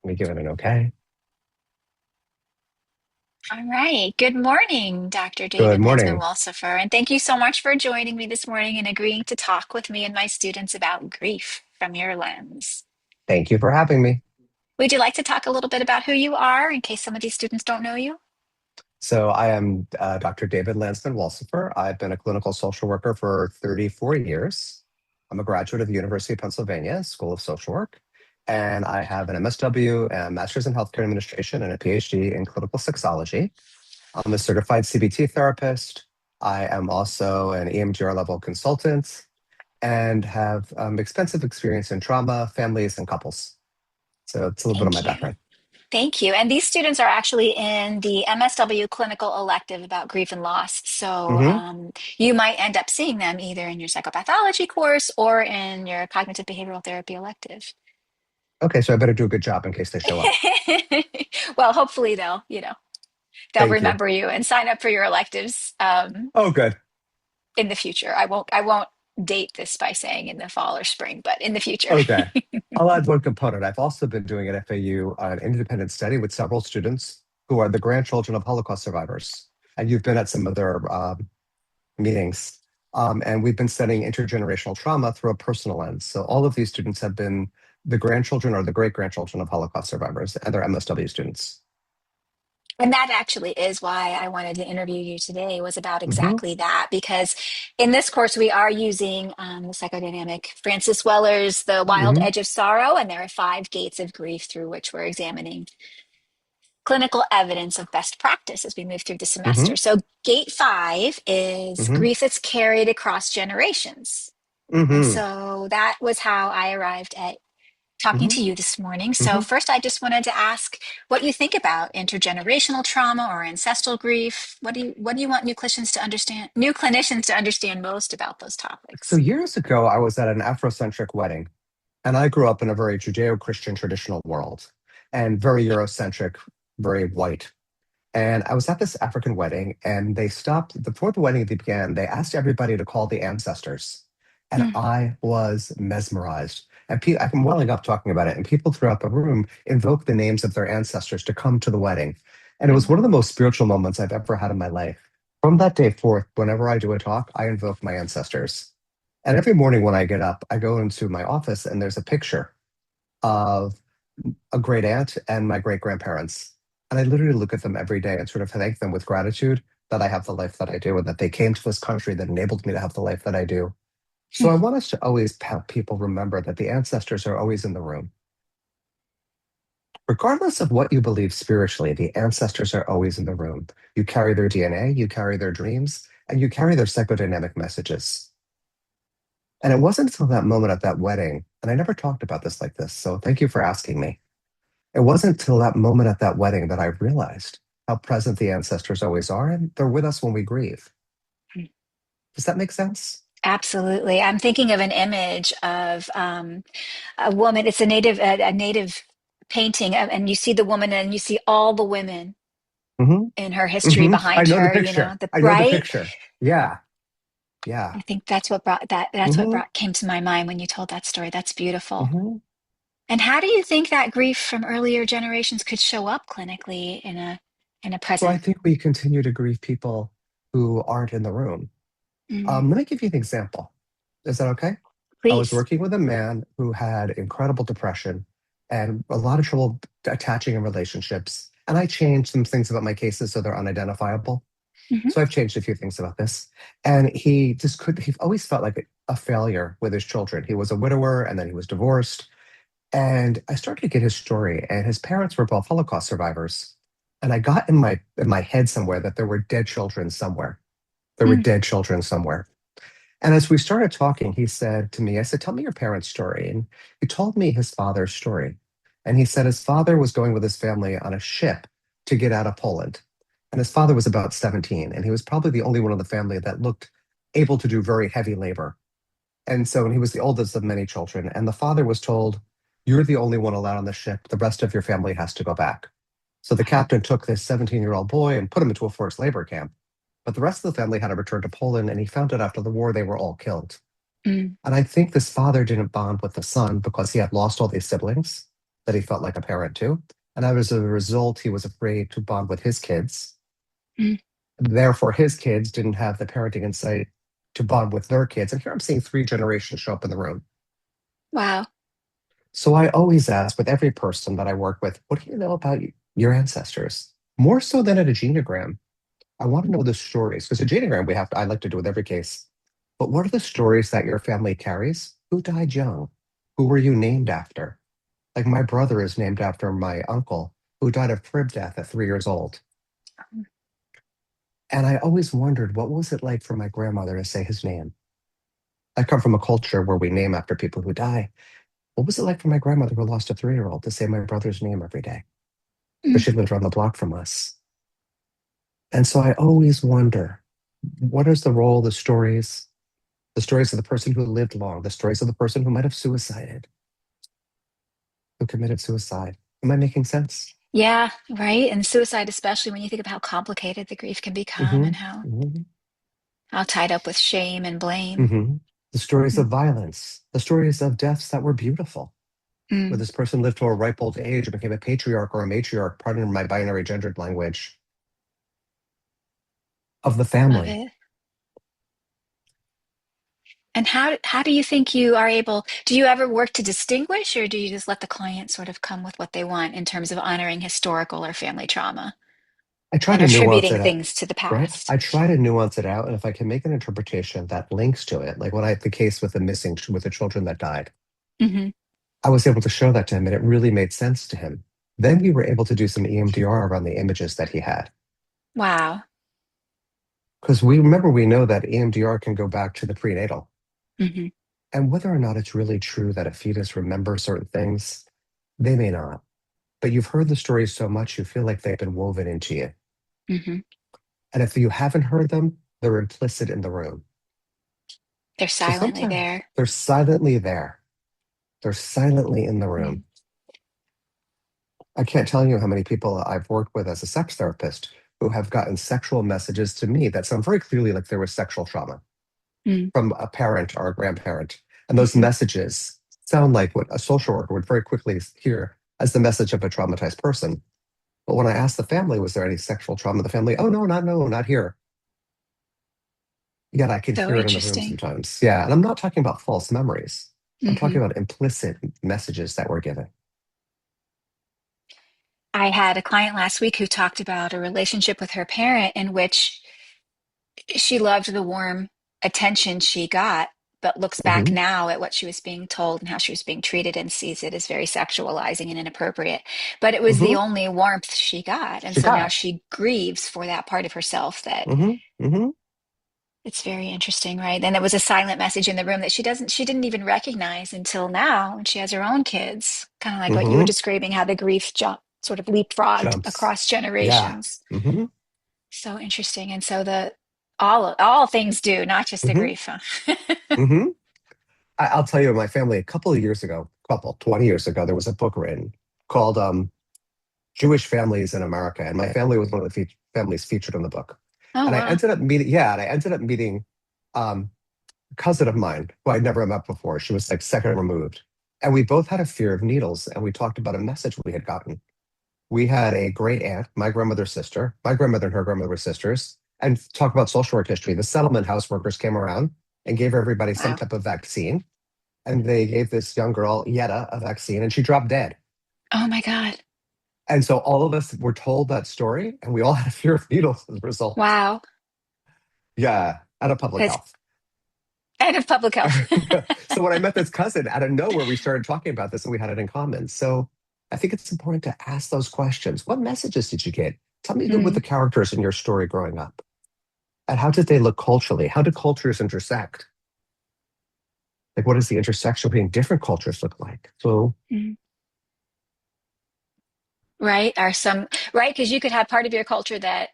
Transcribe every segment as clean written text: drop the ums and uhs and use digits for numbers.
Let me give it an okay. All right. Good morning, Dr. Good David Landsman morning. Wohlsifer, and thank you so much for joining me this morning and agreeing to talk with me and my students about grief from your lens. Thank you for having me. Would you like to talk a little bit about who you are in case some of these students don't know you? So, I am Dr. David Landsman Wohlsifer. I've been a clinical social worker for 34 years. I'm a graduate of the University of Pennsylvania School of Social Work, and I have an MSW, a Master's in Healthcare Administration, and a PhD in clinical sexology. I'm a certified CBT therapist. I am also an EMDR level consultant and have extensive experience in trauma, families, and couples. So, it's a little bit of my Thank you. background. Thank you. And these students are actually in the MSW clinical elective about grief and loss. So Hmm. you might end up seeing them either in your psychopathology course or in your cognitive behavioral therapy elective. Okay, so I better do a good job in case they show up. Well, hopefully they'll Thank you. remember you and sign up for your electives Oh, good. in the future. I won't date this by saying in the fall or spring, but in the future. Okay. I'll add one component. I've also been doing at FAU an independent study with several students who are the grandchildren of Holocaust survivors. And you've been at some of their meetings. And we've been studying intergenerational trauma through a personal lens. So all of these students have been the grandchildren or the great grandchildren of Holocaust survivors, and they're MSW students. And that actually is why I wanted to interview you today, was about Hmm. exactly that. Because in this course, we are using the psychodynamic Francis Weller's The Wild Hmm. Edge of Sorrow, and there are five gates of grief through which we're examining clinical evidence of best practice as we move through the Hmm. semester. So, gate five is Hmm. grief that's carried across generations. And Hmm. so that was how I arrived at talking Hmm. to you this morning. So, Hmm. first, I just wanted to ask what you think about intergenerational trauma or ancestral grief. What do you want new clinicians to understand most about those So topics? years ago, I was at an Afrocentric wedding. And I grew up in a very Judeo-Christian traditional world and very Eurocentric, very white. And I was at this African wedding, and they stopped before the wedding began. They asked everybody to call the ancestors. And Hmm. I was mesmerized. And I'm welling up talking about it. And people throughout the room invoked the names of their ancestors to come to the wedding. And it was one of the most spiritual moments I've ever had in my life. From that day forth, whenever I do a talk, I invoke my ancestors. And every morning when I get up, I go into my office and there's a picture of a great aunt and my great grandparents. And I literally look at them every day and sort of thank them with gratitude that I have the life that I do and that they came to this country that enabled me to have the life that I do. So I want us to always have people remember that the ancestors are always in the room. Regardless of what you believe spiritually, the ancestors are always in the room. You carry their DNA, you carry their dreams, and you carry their psychodynamic messages. And it wasn't until that moment at that wedding, and I never talked about this like this, so thank you for asking me. It wasn't until that moment at that wedding that I realized how present the ancestors always are, and they're with us when we grieve. Does that make sense? Absolutely. I'm thinking of an image of a woman. It's a native painting, and you see the woman, and you see all the women Hmm. in her history Hmm. I behind know the her. picture. The I know the right. picture. Yeah. Yeah. I think that's what brought that. That's what Hmm. brought came to my mind when you told that story. That's beautiful. Hmm. And how do you think that grief from earlier generations could show up clinically in a So I present? think we continue to grieve people who aren't in the room. Mm, Let me give you an example. Is that okay? I was please. working with a man who had incredible depression and a lot of trouble attaching in relationships. And I changed some things about my cases so they're unidentifiable. Hmm. So I've changed a few things about this. And he just could, he always felt like a failure with his children. He was a widower and then he was divorced. And I started to get his story, and his parents were both Holocaust survivors. And I got in my head somewhere that there were dead children somewhere. There were Mm, dead children somewhere. And as we started talking, he said to me, I said, tell me your parents' story. And he told me his father's story. And he said his father was going with his family on a ship to get out of Poland. And his father was about 17, and he was probably the only one in the family that looked able to do very heavy labor. And so, and he was the oldest of many children. And the father was told, you're the only one allowed on the ship. The rest of your family has to go back. So the captain took this 17-year-old boy and put him into a forced labor camp. But the rest of the family had to return to Poland, and he found out after the war they were all killed. mm, And I think this father didn't bond with the son because he had lost all these siblings. that he felt like a parent to. And as a result, he was afraid to bond with his kids. Mm. Therefore, his kids didn't have the parenting insight to bond with their kids. And here I'm seeing three generations show up in the room. Wow. So I always ask with every person that I work with, what do you know about your ancestors? More so than at a genogram. I want to know the stories because a genogram I like to do with every case. But what are the stories that your family carries? Who died young? Who were you named after? Like my brother is named after my uncle who died of crib death at 3 years old. And I always wondered what was it like for my grandmother to say his name? I come from a culture where we name after people who die. What was it like for my grandmother who lost a 3 year old to say my brother's name every day? Because Mm. she lived around the block from us. And so I always wonder, what is the role, the stories of the person who lived long, the stories of the person who might have suicided, who committed suicide. Am I making sense? Yeah, right. And suicide, especially when you think of how complicated the grief can become Hmm. and Hmm. how tied up with shame and blame. Hmm. The stories Mm. of violence, the stories of deaths that were beautiful, where Mm. this person lived to a ripe old age and became a patriarch or a matriarch, pardon my binary gendered language, of the Love family. it. And how do you think you are able, do you ever work to distinguish, or do you just let the client sort of come with what they want in terms of honoring historical or family trauma I try and to nuance attributing it out, things to the right? past? I try to nuance it out. And if I can make an interpretation that links to it, like when I, the case with the children that died, Hmm. I was able to show that to him and it really made sense to him. Then we were able to do some EMDR around the images that he had. Wow. Because we know that EMDR can go back to the prenatal. Hmm. And whether or not it's really true that a fetus remembers certain things, they may not. But you've heard the stories so much, you feel like they've been woven into you. Hmm. And if you haven't heard them, they're implicit in the room. They're So silently sometimes there. they're silently there, they're silently in the room. Mm. I can't tell you how many people I've worked with as a sex therapist who have gotten sexual messages to me that sound very clearly like there was sexual trauma Mm. from a parent or a grandparent. And those Hmm. messages sound like what a social worker would very quickly hear as the message of a traumatized person. But when I asked the family, was there any sexual trauma in the family? Oh, no, not here. Yet I can So hear it in the room interesting. sometimes. Yeah. And I'm not talking about false memories. I'm Hmm. talking about implicit messages that were given. I had a client last week who talked about a relationship with her parent in which she loved the warm attention she got, but looks back Hmm. now at what she was being told and how she was being treated and sees it as very sexualizing and inappropriate. But it was the Hmm. only warmth she got. And She so got now it. she grieves for that part of herself that Hmm. Hmm. it's very interesting, right? And there was a silent message in the room that she didn't even recognize until now when she has her own kids. Kind of like what you were Hmm. describing, how the grief sort of leapfrogged Jumps. across Yeah. generations. Hmm. So interesting. And so the all things do, not just the Hmm. grief. Huh? Hmm. I'll tell you, my family, a couple of years ago, 20 years ago, there was a book written called Jewish Families in America. And my family was one of the families featured in the book. Oh And I wow. ended up meeting, yeah, and I ended up meeting um, a cousin of mine who I'd never met before. She was like second removed. And we both had a fear of needles. And we talked about a message we had gotten. We had a great aunt, my grandmother's sister, my grandmother and her grandmother were sisters, and talk about social work history. The settlement house workers came around and gave everybody some Wow. type of vaccine. And they gave this young girl, Yetta, a vaccine, and she dropped dead. Oh my God. And so all of us were told that story, and we all had a fear of needles as a result. Wow. Yeah, out of public That's health. out of public health. So when I met this cousin, out of nowhere, we started talking about this and we had it in common. So I think it's important to ask those questions. What messages did you get? Tell me who were the Mm, characters in your story growing up. And how did they look culturally? How do cultures intersect? Like, what does the intersection between different cultures look like? So, mm. Right? Are some right? Because you could have part of your culture that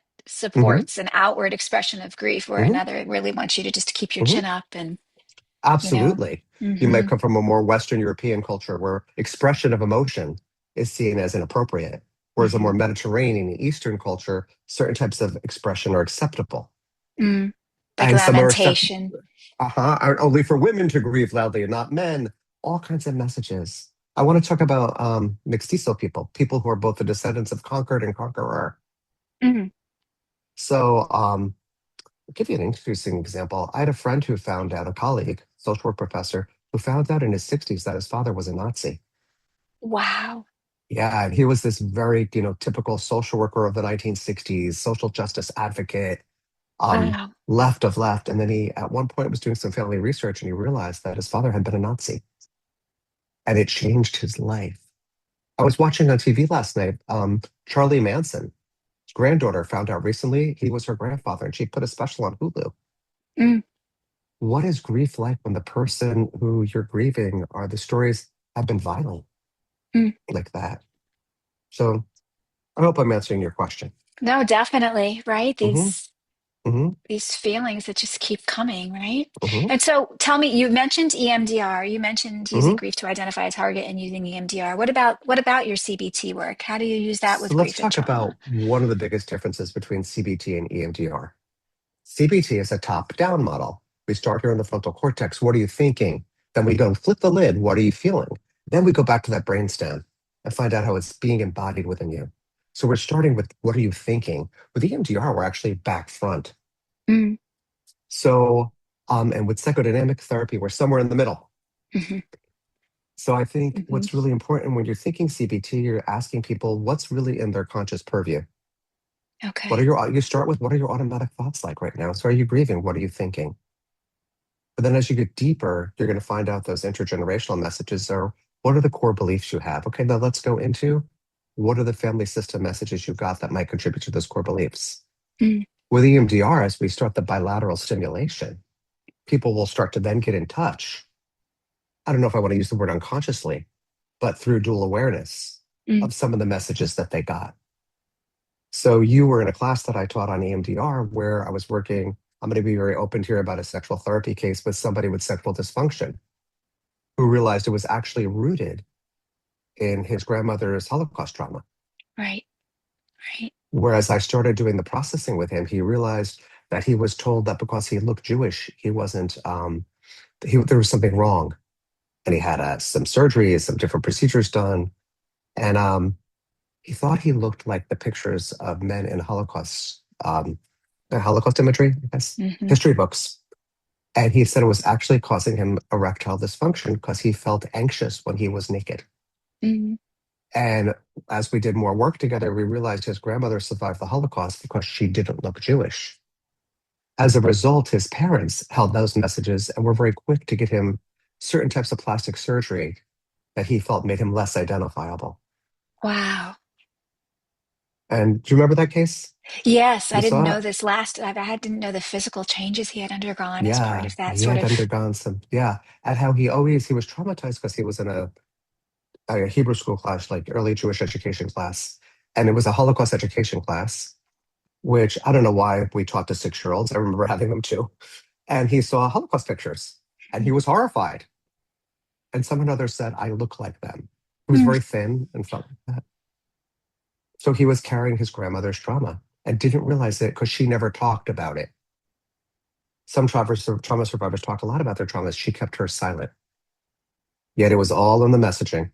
mhm, supports an outward expression of grief, where mhm, another really wants you to just keep your mhm. chin up and, you know. Absolutely. You might Hmm. come from a more Western European culture where expression of emotion is seen as inappropriate, whereas a Hmm. more Mediterranean and Eastern culture, certain types of expression are acceptable. Mm. Like And some are accepted, lamentation. only for women to grieve loudly and not men, all kinds of messages. I want to talk about mestizo people, people who are both the descendants of conquered and conqueror. Mhm. So, I'll give you an interesting example. I had a friend who found out, a colleague, social work professor, who found out in his 60s that his father was a Nazi. Wow. Yeah, and he was this very, typical social worker of the 1960s, social justice advocate, Wow. left of left. And then he, at one point, was doing some family research and he realized that his father had been a Nazi and it changed his life. I was watching on TV last night, Charlie Manson. His granddaughter found out recently he was her grandfather and she put a special on Hulu. Mm, What is grief like when the person who you're grieving are the stories have been violent mm. like that? So I hope I'm answering your question. No, definitely, right? Hmm. Hmm. These feelings that just keep coming, right? Hmm. And so tell me, you mentioned EMDR, you mentioned using Hmm. grief to identify a target and using EMDR. What about your CBT work? How do you use that So with let's grief and talk about trauma? one of the biggest differences between CBT and EMDR. CBT is a top-down model. We start here in the frontal cortex. What are you thinking? Then we go flip the lid. What are you feeling? Then we go back to that brainstem and find out how it's being embodied within you. So we're starting with what are you thinking? With EMDR, we're actually back front. Mm, So, and with psychodynamic therapy, we're somewhere in the middle. hmm So I think hmm what's really important when you're thinking CBT, you're asking people what's really in their conscious purview. What are Okay. your, you start with what are your automatic thoughts like right now? So are you grieving? What are you thinking? But then as you get deeper, you're going to find out those intergenerational messages are what are the core beliefs you have? Okay, now let's go into what are the family system messages you got that might contribute to those core beliefs. Mm, With EMDR, as we start the bilateral stimulation, people will start to then get in touch. I don't know if I want to use the word unconsciously, but through dual awareness mm, of some of the messages that they got. So you were in a class that I taught on EMDR where I was working. I'm going to be very open here about a sexual therapy case with somebody with sexual dysfunction who realized it was actually rooted in his grandmother's Holocaust trauma. right, right. Whereas I started doing the processing with him, he realized that he was told that because he looked Jewish, he wasn't, there was something wrong. And he had some surgeries, some different procedures done. And he thought he looked like the pictures of men in Holocaust imagery, I guess, hmm history books. And he said it was actually causing him erectile dysfunction because he felt anxious when he was naked. hmm And as we did more work together, we realized his grandmother survived the Holocaust because she didn't look Jewish. As a result, his parents held those messages and were very quick to get him certain types of plastic surgery that he felt made him less identifiable. Wow. And do you remember that case? Yes, I You didn't saw know it? this last. I didn't know the physical changes he had undergone as part Yeah, of that he sort had of. undergone some, yeah, and how he was traumatized because he was in a Hebrew school class, like early Jewish education class. And it was a Holocaust education class, which I don't know why we taught to 6-year-olds. I remember having them too. And he saw Holocaust pictures and he was horrified. And someone other said, I look like them. He was Mm. very thin and felt like that. So he was carrying his grandmother's trauma and didn't realize it because she never talked about it. Some trauma survivors talked a lot about their traumas. She kept hers silent. Yet it was all in the messaging.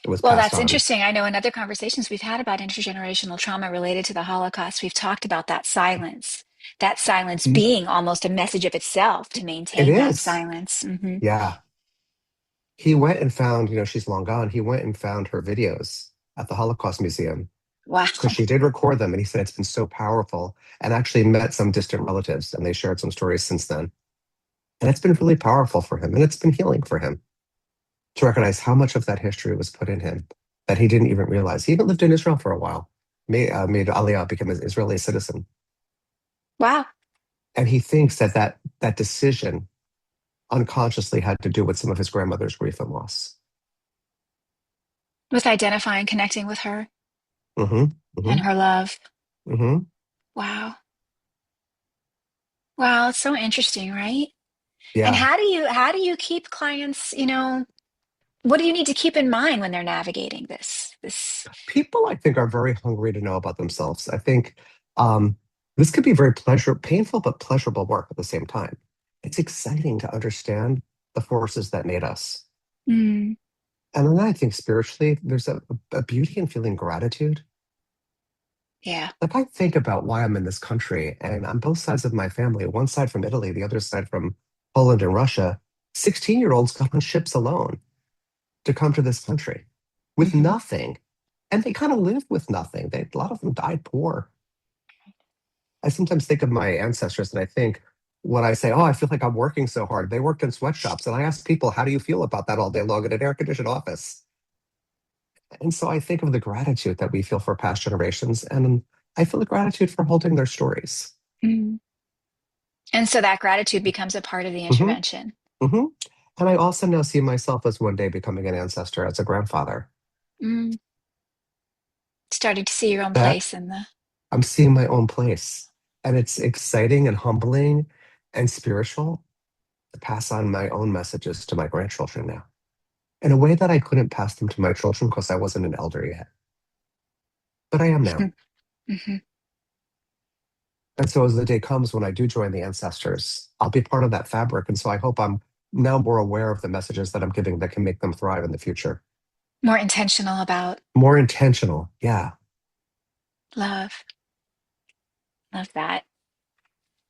It was Well, passed that's on. interesting. I know in other conversations we've had about intergenerational trauma related to the Holocaust, we've talked about that silence Mm. being almost a message of itself to It maintain that is. silence. Yeah. He went and found, she's long gone. He went and found her videos at the Holocaust Museum Wow. because she did record them. And he said it's been so powerful and actually met some distant relatives and they shared some stories since then. And it's been really powerful for him and it's been healing for him to recognize how much of that history was put in him that he didn't even realize. He even lived in Israel for a while, made Aliyah, become an Israeli citizen. Wow. And he thinks that decision unconsciously had to do with some of his grandmother's grief and loss. With identifying, connecting with her Hmm. Hmm. and her love. Hmm. Wow. Wow, it's so interesting, right? And Yeah. how do you keep clients, what do you need to keep in mind when they're navigating this? People, I think, are very hungry to know about themselves. I think um, this could be very painful, but pleasurable work at the same time. It's exciting to understand the forces that made us. Mm. And then I think spiritually, there's a beauty in feeling gratitude. Yeah. Like I think about why I'm in this country, and on both sides of my family, one side from Italy, the other side from Poland and Russia, 16-year-olds got on ships alone to come to this country with Hmm. nothing. And they kind of lived with nothing. A lot of them died poor. I sometimes think of my ancestors and I think when I say, oh, I feel like I'm working so hard, they worked in sweatshops. And I ask people, how do you feel about that all day long in an air conditioned office? And so I think of the gratitude that we feel for past generations. And I feel the gratitude for holding their stories. Mm. And so that gratitude becomes a part of the Hmm. intervention. Hmm. And I also now see myself as one day becoming an ancestor as a grandfather. Mm. Starting to see your own That place in the. I'm seeing my own place. And it's exciting and humbling and spiritual to pass on my own messages to my grandchildren now in a way that I couldn't pass them to my children because I wasn't an elder yet. But I am now. Hmm. And so as the day comes when I do join the ancestors, I'll be part of that fabric. And so I hope I'm now more aware of the messages that I'm giving that can make them thrive in the future. More intentional about More intentional. Yeah. love. Love that.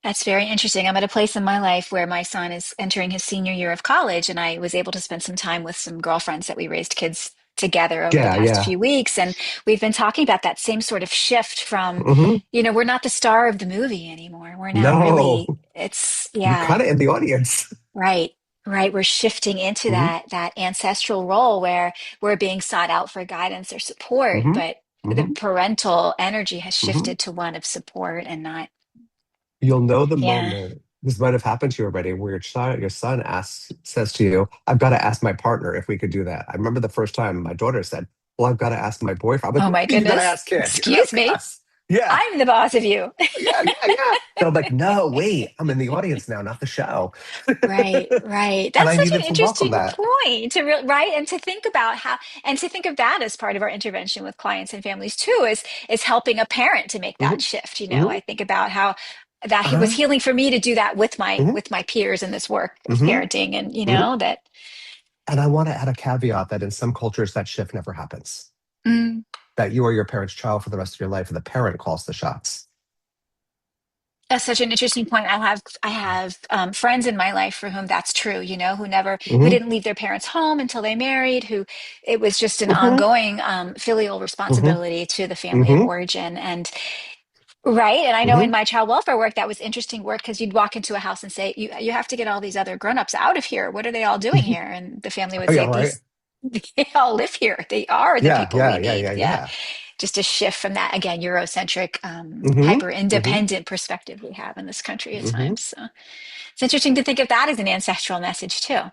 That's very interesting. I'm at a place in my life where my son is entering his senior year of college, and I was able to spend some time with some girlfriends that we raised kids together over the Yeah. past Yeah. few weeks. And we've been talking about that same sort of shift from, Hmm. we're not the star of the movie anymore. We're now No, really, it's, you're yeah, kind of in the audience. right. Right. We're shifting into Hmm. that ancestral role where we're being sought out for guidance or support, Hmm. but the Hmm. parental energy has Hmm. shifted to one of support and not, You'll know the yeah. moment. This might have happened to you already, where your son asks, says to you, "I've got to ask my partner if we could do that." I remember the first time my daughter said, "Well, I've got to ask my boyfriend." I'm like, Oh "What do my you mean you got to goodness. ask him? You got to Excuse ask me. us." Yeah, I'm the boss of you. yeah, yeah, yeah. So I'm like, "No, wait, I'm in the audience now, not the show." Right, right. And That's I such needed an to welcome interesting that. point right? And to think about how, and to think of that as part of our intervention with clients and families too, is helping a parent to make that Hmm. shift. Hmm. I think about how that he was Uh-huh. healing for me to do that with my Hmm. with my peers in this work of Hmm. parenting, and Hmm. that. And I want to add a caveat that in some cultures that shift never happens. Mm. That you are your parent's child for the rest of your life, and the parent calls the shots. That's such an interesting point. I have friends in my life for whom that's true, who Hmm. didn't leave their parents' home until they married, who it was just an Hmm. ongoing filial Hmm. responsibility to the family of Hmm. origin. And right. And I know in Hmm. my child welfare work, that was interesting work because you'd walk into a house and say, you have to get all these other grown-ups out of here. What are they all doing here? And the family would Oh yeah, say, right. they all live here. They are the Yeah, people yeah, we yeah, yeah, need. Yeah. yeah. Just a shift from that, again, Eurocentric, Hmm. hyper Hmm. independent perspective we have in this country at Hmm. times. So it's interesting to think of that as an ancestral message too,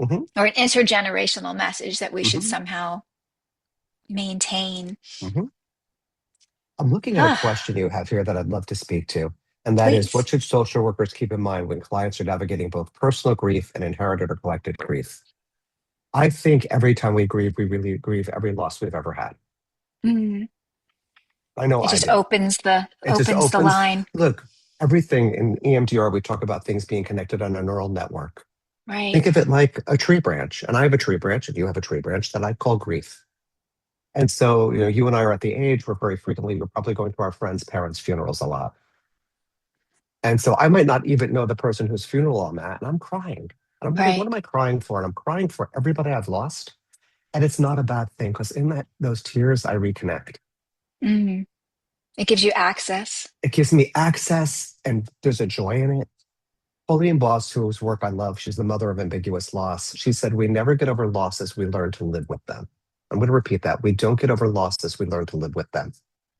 Hmm. or an intergenerational message that we should Hmm. somehow maintain. Hmm. I'm looking at a Ah, question you have here that I'd love to speak to, and that is, please. what should social workers keep in mind when clients are navigating both personal grief and inherited or collected grief? I think every time we grieve, we really grieve every loss we've ever had. Mm. I know It I just do. opens the It just opens the opens, line. look, everything in EMDR, we talk about things being connected on a neural network. Right. Think of it like a tree branch, and I have a tree branch, and you have a tree branch that I call grief. And so, you and I are at the age where very frequently we're probably going to our friends' parents' funerals a lot. And so I might not even know the person whose funeral I'm at, and I'm crying. And I'm wondering, what Right. am I crying for? And I'm crying for everybody I've lost. And it's not a bad thing because in those tears, I reconnect. Mm. It gives you access. It gives me access, and there's a joy in it. Pauline Boss, whose work I love, she's the mother of ambiguous loss. She said, "We never get over losses, we learn to live with them." I'm going to repeat that. We don't get over losses, we learn to live with them.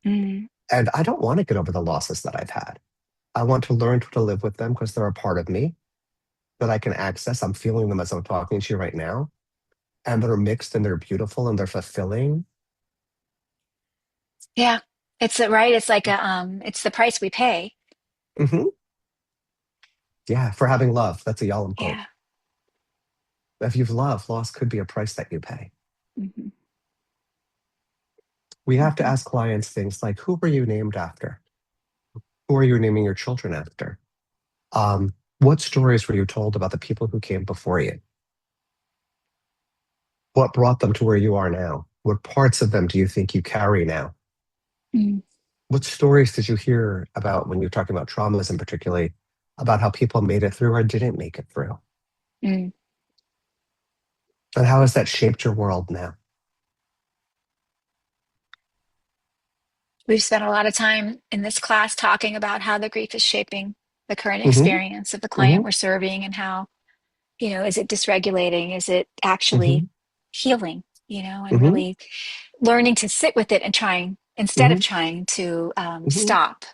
Mm. And I don't want to get over the losses that I've had. I want to learn to live with them because they're a part of me that I can access. I'm feeling them as I'm talking to you right now. And they're mixed and they're beautiful and they're fulfilling. Yeah. Right. It's like it's the price we pay. Hmm. Yeah, for having love. That's a Yalom quote. Yeah. If you've loved, loss could be a price that you pay. Hmm. We have to Hmm. ask clients things like, who were you named after? Who are you naming your children after? What stories were you told about the people who came before you? What brought them to where you are now? What parts of them do you think you carry now? Mm, What stories did you hear about when you're talking about traumas and particularly about how people made it through or didn't make it through? mm. And how has that shaped your world now? We've spent a lot of time in this class talking about how the grief is shaping the current Hmm. experience of the client Hmm. we're serving and how, is it dysregulating? Is it actually Hmm. healing, and Hmm. really learning to sit with it and trying, instead of Hmm. trying to Hmm. stop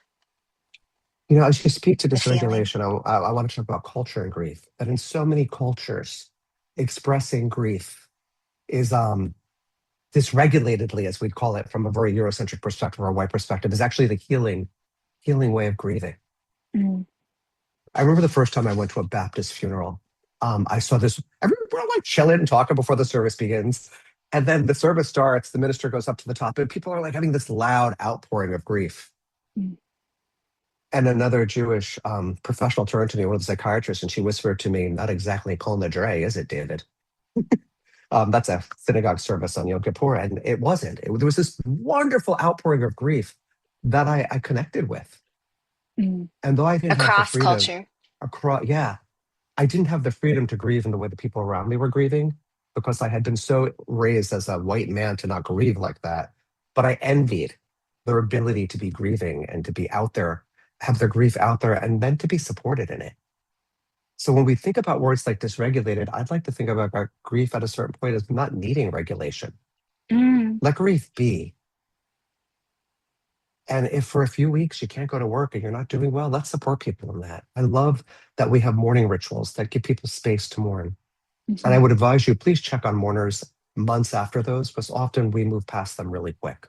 As you speak to the feeling. dysregulation, I want to talk about culture and grief. That in so many cultures, expressing grief is dysregulatedly, as we'd call it from a very Eurocentric perspective or a white perspective, is actually the healing way of grieving. Mm, I remember the first time I went to a Baptist funeral. I saw this, we're all like chilling and talking before the service begins. And then the service starts, the minister goes up to the top, and people are like having this loud outpouring of grief. mm, And another Jewish professional turned to me, one of the psychiatrists, and she whispered to me, "Not exactly Kol Nidre, is it, David?" That's a synagogue service on Yom Kippur, and it wasn't. There was this wonderful outpouring of grief that I connected with. mm. And though I didn't have the Across freedom culture. across, yeah, I didn't have the freedom to grieve in the way the people around me were grieving because I had been so raised as a white man to not grieve like that. But I envied their ability to be grieving and to be out there, have their grief out there, and then to be supported in it. So when we think about words like dysregulated, I'd like to think about grief at a certain point as not needing regulation. Mm, Let grief be. And if for a few weeks you can't go to work and you're not doing well, let's support people in that. I love that we have mourning rituals that give people space to mourn. And I mhm. would advise you, please check on mourners months after those, because often we move past them really quick.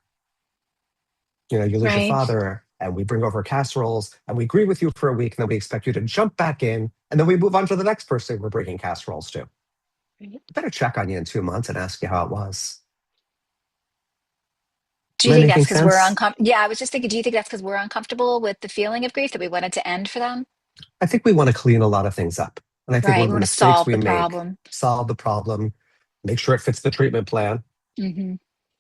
You lose your Right. father, and we bring over casseroles, and we agree with you for a week, and then we expect you to jump back in, and then we move on to the next person we're bringing casseroles to. Better check on you in 2 months and ask you how it was. Do Am you I think that's making because we're sense? uncomfortable? Yeah, I was just thinking, do you think that's because we're uncomfortable with the feeling of grief that we wanted to end for them? I think we want to clean a lot of things up. And I think one Right. of We the want to mistakes solve we the make, problem. solve the problem, make sure it fits the treatment plan. Hmm.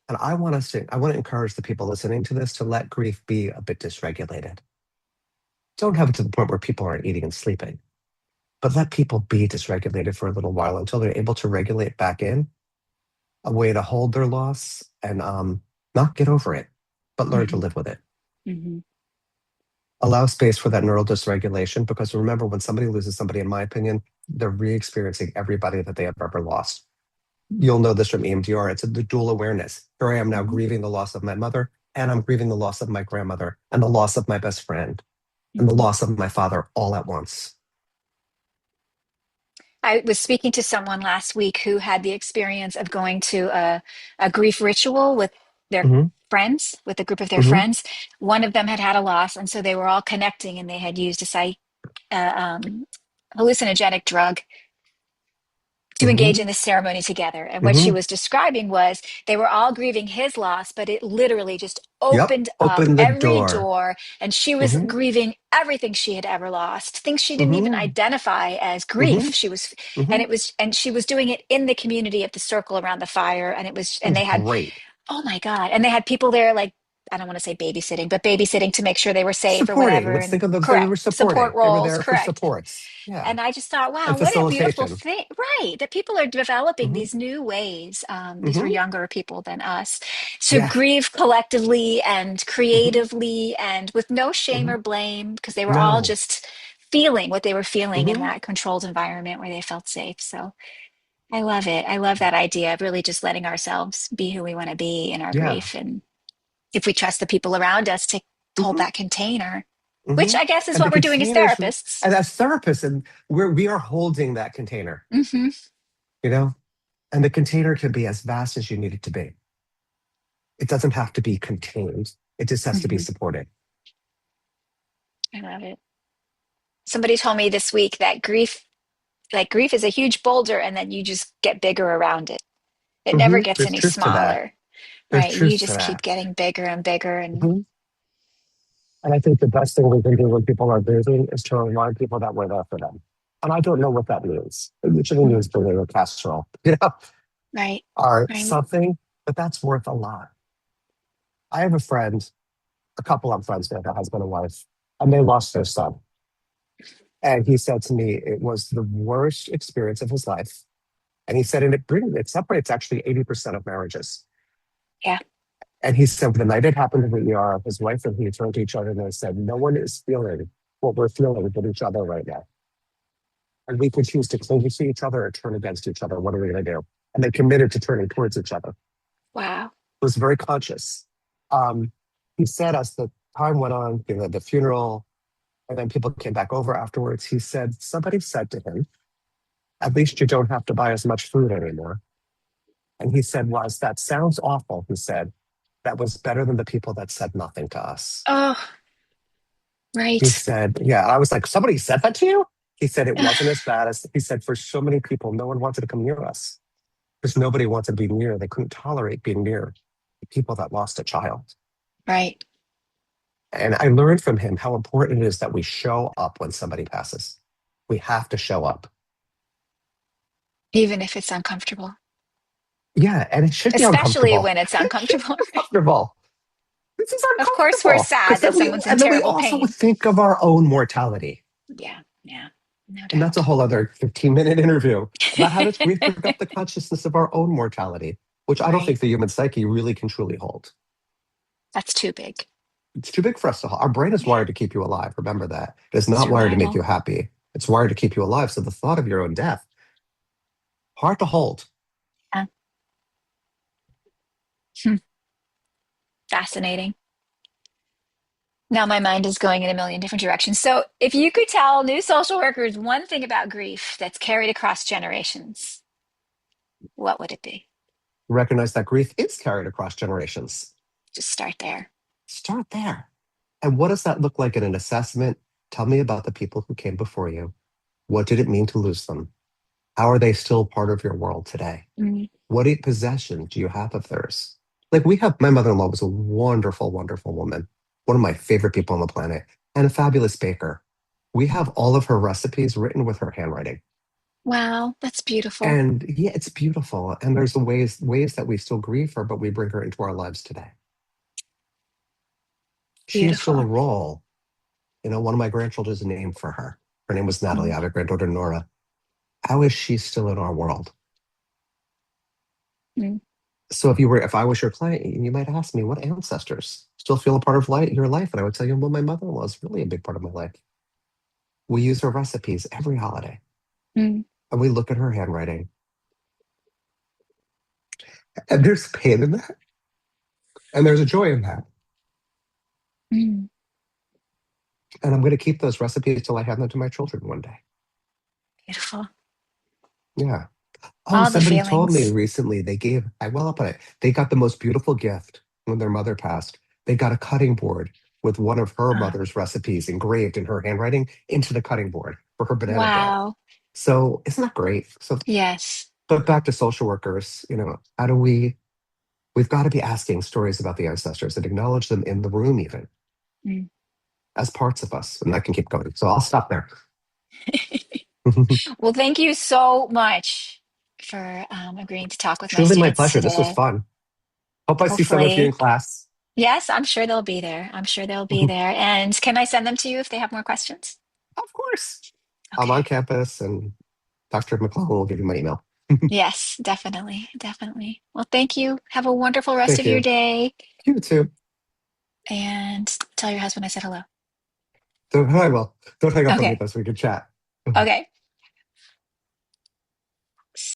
And I want to encourage the people listening to this to let grief be a bit dysregulated. Don't have it to the point where people aren't eating and sleeping, but let people be dysregulated for a little while until they're able to regulate back in a way to hold their loss and not get over it, but learn to Hmm. live with it. Hmm. Allow space for that neural dysregulation because remember, when somebody loses somebody, in my opinion, they're re experiencing everybody that they have ever lost. You'll know this from EMDR. It's the dual awareness. Here I am now Hmm. grieving the loss of my mother, and I'm grieving the loss of my grandmother, and the loss of my best friend, and the Hmm. loss of my father all at once. I was speaking to someone last week who had the experience of going to a grief ritual with their Hmm. friends, with a group of their Hmm. friends. One of them had had a loss, and so they were all connecting, and they had used a hallucinogenic drug to engage Hmm. in this ceremony together. And what she Hmm. was describing was they were all grieving his loss, but it literally just Yep. opened up Open the every door. door. And she was Hmm. grieving everything she had ever lost, things she didn't even Hmm. identify as grief. Hmm. And Hmm. and she was doing it in the community of the circle around the fire. It And was they had, great. oh my God. And they had people there like, I don't want to say babysitting, but babysitting to make sure they were safe or Supporting. whatever. Let's And think of them. They were correct. Support supporting. They were roles, there for correct. supports. Yeah. And I just thought, wow, And what a beautiful facilitation. thing. Right. That people are developing Hmm. these new ways. These were Hmm. younger people than us to Yeah. grieve collectively and Hmm. creatively and with no shame Hmm. or blame because they were all No. just feeling what they were feeling in Hmm. that controlled environment where they felt safe. So I love it. I love that idea of really just letting ourselves be who we want to be in our Yeah. grief. And if we trust the people around us to hold Hmm. that container, which Hmm. I guess is And the what we're doing as containers, therapists. and as therapists, and we are holding that container, Hmm. you know, and the container can be as vast as you need it to be. It doesn't have to be contained. It just has to be Hmm. supported. I love it. Somebody told me this week that grief is a huge boulder and then you just get bigger around it. It never gets There's any truth to that. smaller, There's right? You truth to just keep that. getting bigger and bigger. And Mhm. And I think the best thing we can do when people are busy is to remind people that we're there for them. And I don't know what that means. It usually means bringing a casserole, you know? Right. are Right. something, but that's worth a lot. I have a friend, a couple I'm friends with, a husband and wife, and they lost their son. And he said to me, it was the worst experience of his life. And he said, and it separates actually 80% of marriages. Yeah. And he said, the night it happened in the ER, his wife and he turned to each other and they said, no one is feeling what we're feeling with each other right now. And we could choose to cling to each other or turn against each other. What are we going to do? And they committed to turning towards each other. Wow. It was very conscious. Um, he said, as the time went on, the funeral, and then people came back over afterwards, he said, somebody said to him, at least you don't have to buy as much food anymore. And he said, was that sounds awful, he said. That was better than the people that said nothing to us. Oh, He right. said, yeah. I was like, somebody said that to you? He said, it wasn't as bad as, he said, for so many people, no one wanted to come near us because nobody wanted to be near. They couldn't tolerate being near people that lost a child. Right. And I learned from him how important it is that we show up when somebody passes. We have to show up. Even if it's uncomfortable. Yeah, and it should be Especially uncomfortable. when it's It should be uncomfortable. Right? uncomfortable. This is Of course, we're uncomfortable sad because that someone's in then we terrible also pain. think of our own mortality. Yeah. Yeah. No And that's a doubt. whole other 15-minute interview about how does grief bring up the consciousness of our own mortality, which I don't Right. think the human psyche really can truly hold. That's too big. It's too big for us to hold. Our brain is Yeah. wired to keep you alive. Remember that. It is not wired to make Survival. you happy. It's wired to keep you alive. So the thought of your own death, hard to hold. Yeah. Hmm. Fascinating. Now my mind is going in a million different directions. So, if you could tell new social workers one thing about grief that's carried across generations, what would it be? Recognize that grief is carried across generations. Just start there. Start there. And what does that look like in an assessment? Tell me about the people who came before you. What did it mean to lose them? How are they still part of your world today? Mm. What possession do you have of theirs? Like we have, my mother-in-law was a wonderful, wonderful woman, one of my favorite people on the planet, and a fabulous baker. We have all of her recipes written with her handwriting. Wow, that's beautiful. And yeah, it's beautiful. And there's the ways that we still grieve her, but we bring her into our lives today. She is still a Beautiful. role. One of my grandchildren is named for her. Her name was Natalie. I Mm. have a granddaughter, Nora. How is she still in our world? Mm. So if I was your client, you might ask me, what ancestors still feel a part of your life? And I would tell you, well, my mother-in-law is really a big part of my life. We use her recipes every holiday, Mm. and we look at her handwriting, and there's pain in that, and there's a joy in that. Mm. And I'm going to keep those recipes till I hand them to my children one day. Beautiful. Yeah. Oh, All the somebody told me feelings. recently I well up on it. They got the most beautiful gift when their mother passed. They got a cutting board with one of her Uh, mother's recipes engraved in her handwriting into the cutting board for her banana bread. wow. So isn't that great? So, Yes. but back to social workers, how do we've got to be asking stories about the ancestors and acknowledge them in the room, even Mm. as parts of us. And I can keep going. So I'll stop there. Well, thank you so much for agreeing to talk with my Truly my students pleasure. This was today. fun. Hope I see some of you in Hopefully, class. yes, I'm sure they'll be there. I'm sure they'll be Of there. And can I send them to you if they have more questions? course. I'm on Okay. campus, and Dr. McClellan will give you my email. Yes, definitely. Definitely. Well, thank you. Have a wonderful rest Thank of your you. day. You too. And tell your husband I said hello. I will. Don't hang up on me Okay. though, so we can chat. Okay.